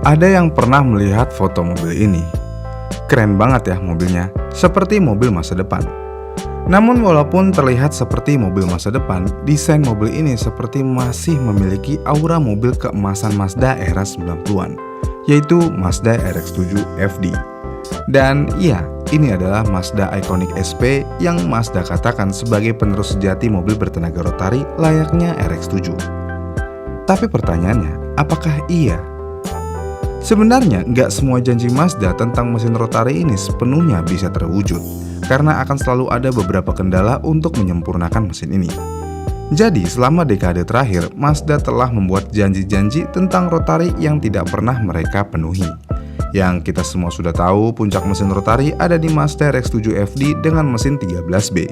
Ada yang pernah melihat foto mobil ini? Keren banget ya mobilnya, seperti mobil masa depan. Namun walaupun terlihat seperti mobil masa depan, desain mobil ini seperti masih memiliki aura mobil keemasan Mazda era 90-an, yaitu Mazda RX-7 FD. Dan iya, ini adalah Mazda Iconic SP yang Mazda katakan sebagai penerus sejati mobil bertenaga rotari layaknya RX-7. Tapi pertanyaannya, apakah iya? Sebenarnya nggak semua janji Mazda tentang mesin rotari ini sepenuhnya bisa terwujud, karena akan selalu ada beberapa kendala untuk menyempurnakan mesin ini. Jadi selama dekade terakhir, Mazda telah membuat janji-janji tentang rotari yang tidak pernah mereka penuhi. Yang kita semua sudah tahu, puncak mesin rotari ada di Mazda RX-7 FD dengan mesin 13B.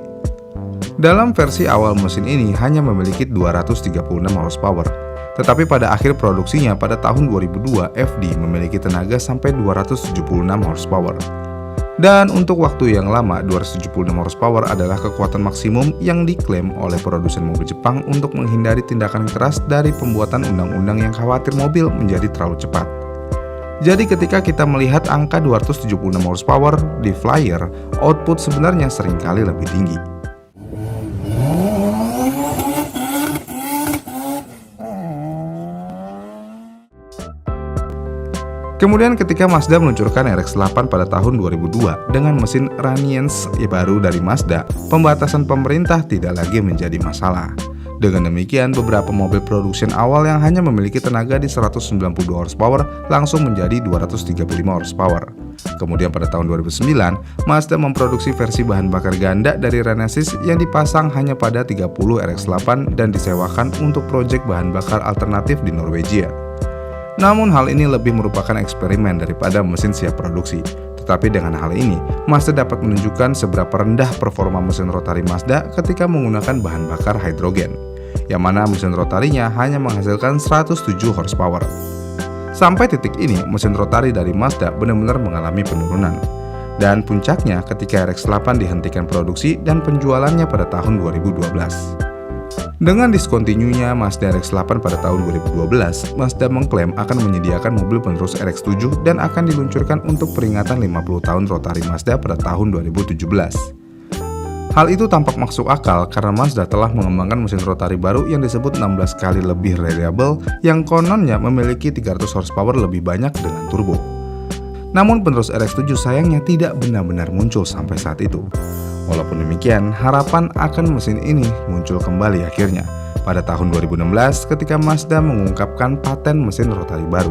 Dalam versi awal mesin ini hanya memiliki 236 horsepower. Tetapi pada akhir produksinya pada tahun 2002, FD memiliki tenaga sampai 276 horsepower. Dan untuk waktu yang lama, 276 horsepower adalah kekuatan maksimum yang diklaim oleh produsen mobil Jepang untuk menghindari tindakan keras dari pembuatan undang-undang yang khawatir mobil menjadi terlalu cepat. Jadi ketika kita melihat angka 276 horsepower di flyer, output sebenarnya seringkali lebih tinggi. Kemudian ketika Mazda meluncurkan RX-8 pada tahun 2002 dengan mesin Ranience baru dari Mazda, pembatasan pemerintah tidak lagi menjadi masalah. Dengan demikian, beberapa mobil production awal yang hanya memiliki tenaga di 192 horsepower langsung menjadi 235 horsepower. Kemudian pada tahun 2009, Mazda memproduksi versi bahan bakar ganda dari Renesis yang dipasang hanya pada 30 RX-8 dan disewakan untuk proyek bahan bakar alternatif di Norwegia. Namun hal ini lebih merupakan eksperimen daripada mesin siap produksi. Tetapi dengan hal ini, Mazda dapat menunjukkan seberapa rendah performa mesin rotari Mazda ketika menggunakan bahan bakar hidrogen, yang mana mesin rotarinya hanya menghasilkan 107 horsepower. Sampai titik ini, mesin rotari dari Mazda benar-benar mengalami penurunan. Dan puncaknya ketika RX-8 dihentikan produksi dan penjualannya pada tahun 2012. Dengan diskontinunya Mazda RX-8 pada tahun 2012, Mazda mengklaim akan menyediakan mobil penerus RX-7 dan akan diluncurkan untuk peringatan 50 tahun rotari Mazda pada tahun 2017. Hal itu tampak masuk akal karena Mazda telah mengembangkan mesin rotari baru yang disebut 16 kali lebih reliable yang kononnya memiliki 300 horsepower lebih banyak dengan turbo. Namun penerus RX-7 sayangnya tidak benar-benar muncul sampai saat itu. Walaupun demikian, harapan akan mesin ini muncul kembali akhirnya pada tahun 2016 ketika Mazda mengungkapkan paten mesin rotari baru.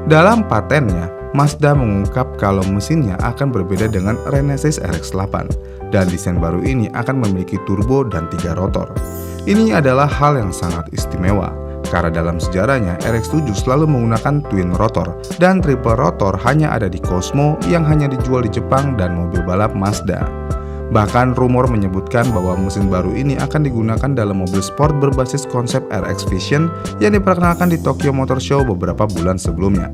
Dalam patennya, Mazda mengungkap kalau mesinnya akan berbeda dengan Renesis RX-8 dan desain baru ini akan memiliki turbo dan 3 rotor. Ini adalah hal yang sangat istimewa karena dalam sejarahnya RX-7 selalu menggunakan twin rotor dan triple rotor hanya ada di Cosmo yang hanya dijual di Jepang dan mobil balap Mazda. Bahkan rumor menyebutkan bahwa mesin baru ini akan digunakan dalam mobil sport berbasis konsep RX Vision yang diperkenalkan di Tokyo Motor Show beberapa bulan sebelumnya.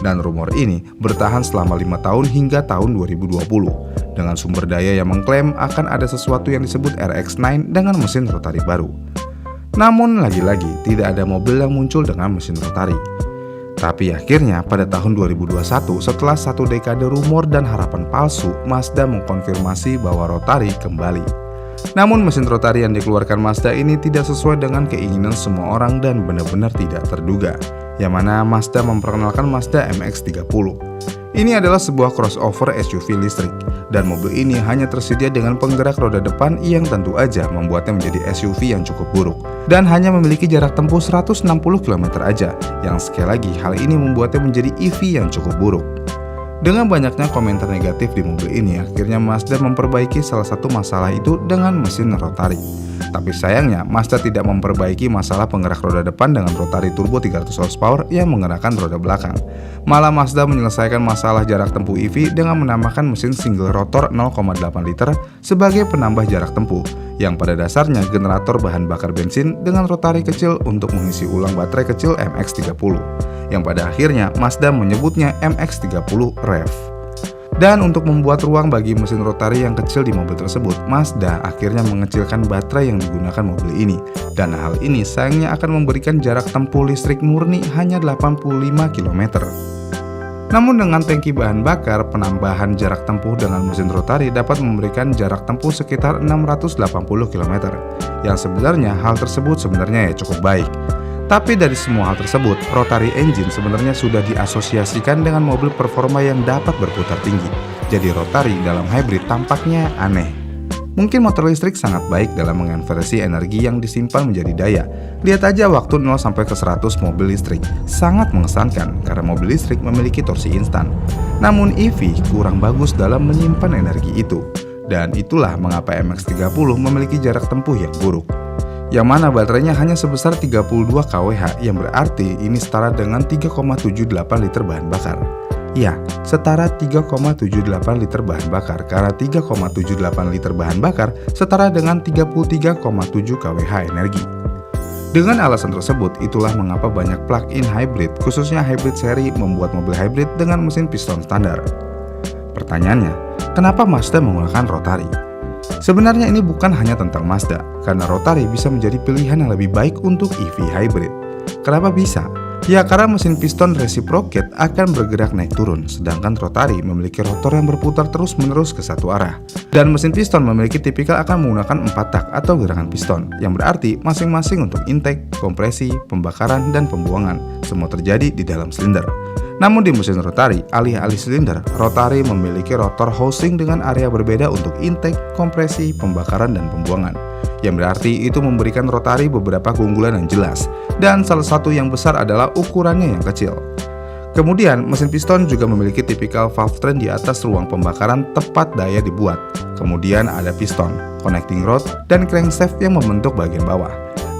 Dan rumor ini bertahan selama 5 tahun hingga tahun 2020 dengan sumber daya yang mengklaim akan ada sesuatu yang disebut RX-9 dengan mesin rotari baru. Namun lagi-lagi tidak ada mobil yang muncul dengan mesin rotari. Tapi akhirnya pada tahun 2021 setelah 1 dekade rumor dan harapan palsu, Mazda mengkonfirmasi bahwa rotari kembali. Namun mesin rotari yang dikeluarkan Mazda ini tidak sesuai dengan keinginan semua orang dan benar-benar tidak terduga, yang mana Mazda memperkenalkan Mazda MX-30. Ini adalah sebuah crossover SUV listrik, dan mobil ini hanya tersedia dengan penggerak roda depan yang tentu aja membuatnya menjadi SUV yang cukup buruk, dan hanya memiliki jarak tempuh 160 km aja, yang sekali lagi hal ini membuatnya menjadi EV yang cukup buruk. Dengan banyaknya komentar negatif di mobil ini, akhirnya Mazda memperbaiki salah satu masalah itu dengan mesin rotari. Tapi sayangnya, Mazda tidak memperbaiki masalah penggerak roda depan dengan rotari turbo 300 horsepower yang menggerakkan roda belakang. Malah Mazda menyelesaikan masalah jarak tempuh EV dengan menambahkan mesin single rotor 0,8 liter sebagai penambah jarak tempuh, yang pada dasarnya generator bahan bakar bensin dengan rotari kecil untuk mengisi ulang baterai kecil MX-30, yang pada akhirnya Mazda menyebutnya MX-30 REV. Dan untuk membuat ruang bagi mesin rotari yang kecil di mobil tersebut, Mazda akhirnya mengecilkan baterai yang digunakan mobil ini. Dan hal ini sayangnya akan memberikan jarak tempuh listrik murni hanya 85 km. Namun dengan tangki bahan bakar, penambahan jarak tempuh dengan mesin rotari dapat memberikan jarak tempuh sekitar 680 km, yang sebenarnya hal tersebut sebenarnya cukup baik. Tapi dari semua hal tersebut, rotary engine sebenarnya sudah diasosiasikan dengan mobil performa yang dapat berputar tinggi. Jadi rotary dalam hybrid tampaknya aneh. Mungkin motor listrik sangat baik dalam mengonversi energi yang disimpan menjadi daya. Lihat aja waktu 0 sampai ke 100 mobil listrik. Sangat mengesankan karena mobil listrik memiliki torsi instan. Namun EV kurang bagus dalam menyimpan energi itu. Dan itulah mengapa MX-30 memiliki jarak tempuh yang buruk. Yang mana baterainya hanya sebesar 32 kWh, yang berarti ini setara dengan 3,78 liter bahan bakar. Ya, setara 3,78 liter bahan bakar, karena 3,78 liter bahan bakar setara dengan 33,7 kWh energi. Dengan alasan tersebut, itulah mengapa banyak plug-in hybrid, khususnya hybrid seri, membuat mobil hybrid dengan mesin piston standar. Pertanyaannya, kenapa Mazda menggunakan rotary? Sebenarnya ini bukan hanya tentang Mazda, karena rotary bisa menjadi pilihan yang lebih baik untuk EV hybrid. Kenapa bisa? Ya, karena mesin piston reciprocate akan bergerak naik turun, sedangkan rotary memiliki rotor yang berputar terus-menerus ke satu arah. Dan mesin piston memiliki tipikal akan menggunakan 4 tak atau gerakan piston, yang berarti masing-masing untuk intake, kompresi, pembakaran, dan pembuangan, semua terjadi di dalam silinder. Namun di mesin rotary, alih-alih silinder, rotary memiliki rotor housing dengan area berbeda untuk intake, kompresi, pembakaran, dan pembuangan. Yang berarti itu memberikan rotary beberapa keunggulan yang jelas, dan salah satu yang besar adalah ukurannya yang kecil. Kemudian, mesin piston juga memiliki tipikal valve train di atas ruang pembakaran tepat daya dibuat. Kemudian ada piston, connecting rod, dan crankshaft yang membentuk bagian bawah.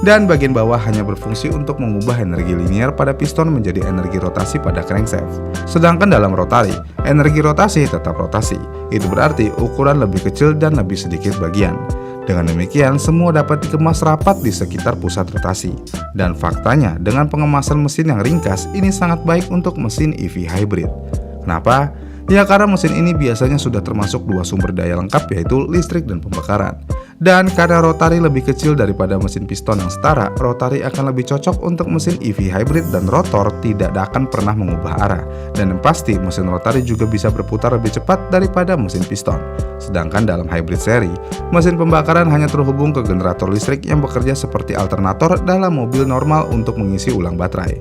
Dan bagian bawah hanya berfungsi untuk mengubah energi linear pada piston menjadi energi rotasi pada crankshaft. Sedangkan dalam rotary, energi rotasi tetap rotasi. Itu berarti ukuran lebih kecil dan lebih sedikit bagian. Dengan demikian, semua dapat dikemas rapat di sekitar pusat rotasi. Dan faktanya, dengan pengemasan mesin yang ringkas, ini sangat baik untuk mesin EV hybrid. Kenapa? Ya, karena mesin ini biasanya sudah termasuk 2 sumber daya lengkap, yaitu listrik dan pembakaran. Dan karena rotary lebih kecil daripada mesin piston yang setara, rotary akan lebih cocok untuk mesin EV hybrid dan rotor tidak akan pernah mengubah arah. Dan yang pasti mesin rotary juga bisa berputar lebih cepat daripada mesin piston. Sedangkan dalam hybrid seri, mesin pembakaran hanya terhubung ke generator listrik yang bekerja seperti alternator dalam mobil normal untuk mengisi ulang baterai.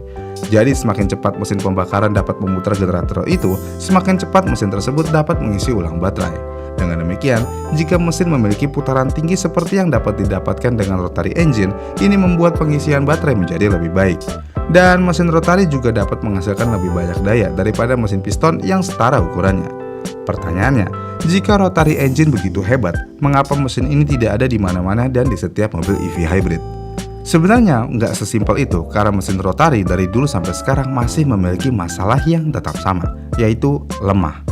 Jadi semakin cepat mesin pembakaran dapat memutar generator itu, semakin cepat mesin tersebut dapat mengisi ulang baterai. Dengan demikian, jika mesin memiliki putaran tinggi seperti yang dapat didapatkan dengan rotary engine, ini membuat pengisian baterai menjadi lebih baik. Dan mesin rotary juga dapat menghasilkan lebih banyak daya daripada mesin piston yang setara ukurannya. Pertanyaannya, jika rotary engine begitu hebat, mengapa mesin ini tidak ada di mana-mana dan di setiap mobil EV hybrid? Sebenarnya nggak sesimpel itu, karena mesin rotary dari dulu sampai sekarang masih memiliki masalah yang tetap sama, yaitu lemah.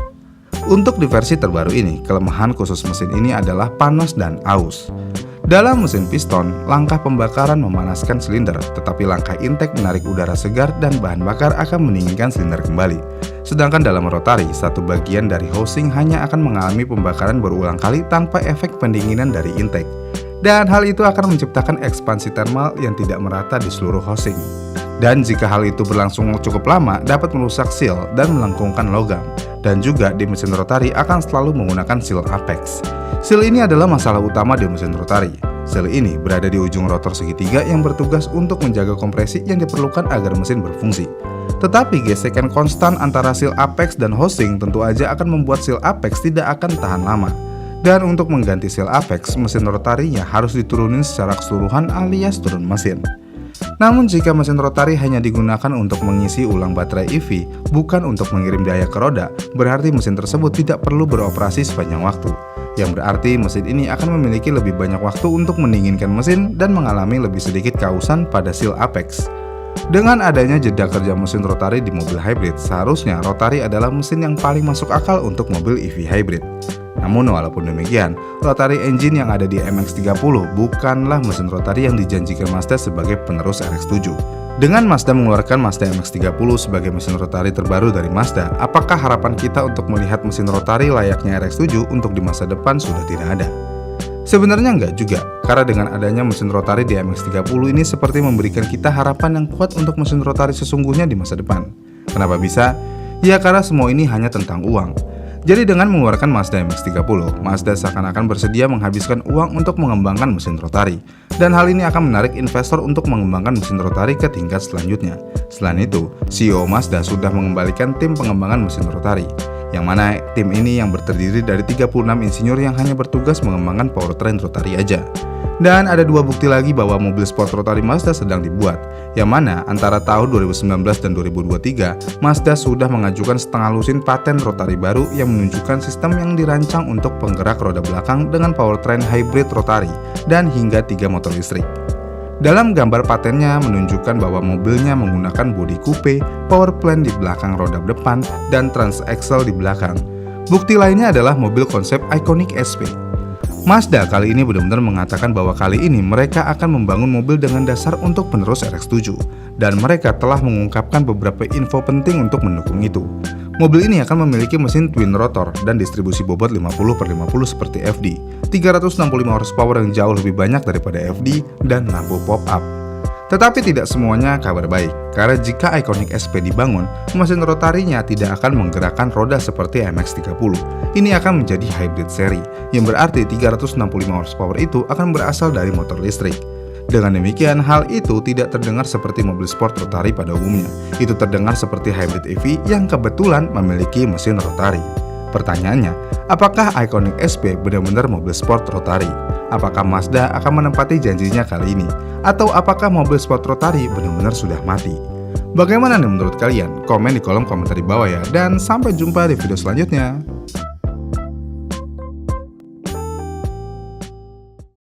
Untuk di versi terbaru ini, kelemahan khusus mesin ini adalah panas dan aus. Dalam mesin piston, langkah pembakaran memanaskan silinder, tetapi langkah intake menarik udara segar dan bahan bakar akan mendinginkan silinder kembali. Sedangkan dalam rotary, satu bagian dari housing hanya akan mengalami pembakaran berulang kali tanpa efek pendinginan dari intake. Dan hal itu akan menciptakan ekspansi thermal yang tidak merata di seluruh housing. Dan jika hal itu berlangsung cukup lama, dapat merusak seal dan melengkungkan logam. Dan juga di mesin rotary akan selalu menggunakan seal apex. Seal ini adalah masalah utama di mesin rotary. Seal ini berada di ujung rotor segitiga yang bertugas untuk menjaga kompresi yang diperlukan agar mesin berfungsi. Tetapi gesekan konstan antara seal apex dan housing tentu aja akan membuat seal apex tidak akan tahan lama. Dan untuk mengganti seal apex, mesin rotarinya harus diturunin secara keseluruhan alias turun mesin. Namun jika mesin rotary hanya digunakan untuk mengisi ulang baterai EV, bukan untuk mengirim daya ke roda, berarti mesin tersebut tidak perlu beroperasi sepanjang waktu. Yang berarti mesin ini akan memiliki lebih banyak waktu untuk mendinginkan mesin dan mengalami lebih sedikit keausan pada seal apex. Dengan adanya jeda kerja mesin rotary di mobil hybrid, seharusnya rotary adalah mesin yang paling masuk akal untuk mobil EV hybrid. Namun walaupun demikian, rotary engine yang ada di MX-30 bukanlah mesin rotary yang dijanjikan Mazda sebagai penerus RX-7. Dengan Mazda mengeluarkan Mazda MX-30 sebagai mesin rotary terbaru dari Mazda, apakah harapan kita untuk melihat mesin rotary layaknya RX-7 untuk di masa depan sudah tidak ada? Sebenarnya enggak juga, karena dengan adanya mesin rotary di MX-30 ini seperti memberikan kita harapan yang kuat untuk mesin rotary sesungguhnya di masa depan. Kenapa bisa? Ya karena semua ini hanya tentang uang. Jadi dengan mengeluarkan Mazda MX-30, Mazda seakan-akan bersedia menghabiskan uang untuk mengembangkan mesin rotari. Dan hal ini akan menarik investor untuk mengembangkan mesin rotari ke tingkat selanjutnya. Selain itu, CEO Mazda sudah mengembalikan tim pengembangan mesin rotari. Yang mana tim ini yang terdiri dari 36 insinyur yang hanya bertugas mengembangkan powertrain rotari aja. Dan ada dua bukti lagi bahwa mobil sport rotari Mazda sedang dibuat, yang mana antara tahun 2019 dan 2023, Mazda sudah mengajukan setengah lusin paten rotari baru yang menunjukkan sistem yang dirancang untuk penggerak roda belakang dengan powertrain hybrid rotari dan hingga 3 motor listrik. Dalam gambar patennya menunjukkan bahwa mobilnya menggunakan bodi coupe, power plant di belakang roda depan, dan transaxle di belakang. Bukti lainnya adalah mobil konsep Iconic SP. Mazda kali ini benar-benar mengatakan bahwa kali ini mereka akan membangun mobil dengan dasar untuk penerus RX-7, dan mereka telah mengungkapkan beberapa info penting untuk mendukung itu. Mobil ini akan memiliki mesin twin rotor dan distribusi bobot 50/50 seperti FD, 365 horsepower yang jauh lebih banyak daripada FD, dan lampu pop-up. Tetapi tidak semuanya kabar baik, karena jika Iconic SP dibangun, mesin rotarinya tidak akan menggerakkan roda seperti MX-30. Ini akan menjadi hybrid seri, yang berarti 365 horsepower itu akan berasal dari motor listrik. Dengan demikian, hal itu tidak terdengar seperti mobil sport rotari pada umumnya. Itu terdengar seperti hybrid EV yang kebetulan memiliki mesin rotari. Pertanyaannya, apakah Iconic SP benar-benar mobil sport rotari? Apakah Mazda akan menepati janjinya kali ini? Atau apakah mobil sport rotari benar-benar sudah mati? Bagaimana nih menurut kalian? Komen di kolom komentar di bawah ya. Dan sampai jumpa di video selanjutnya.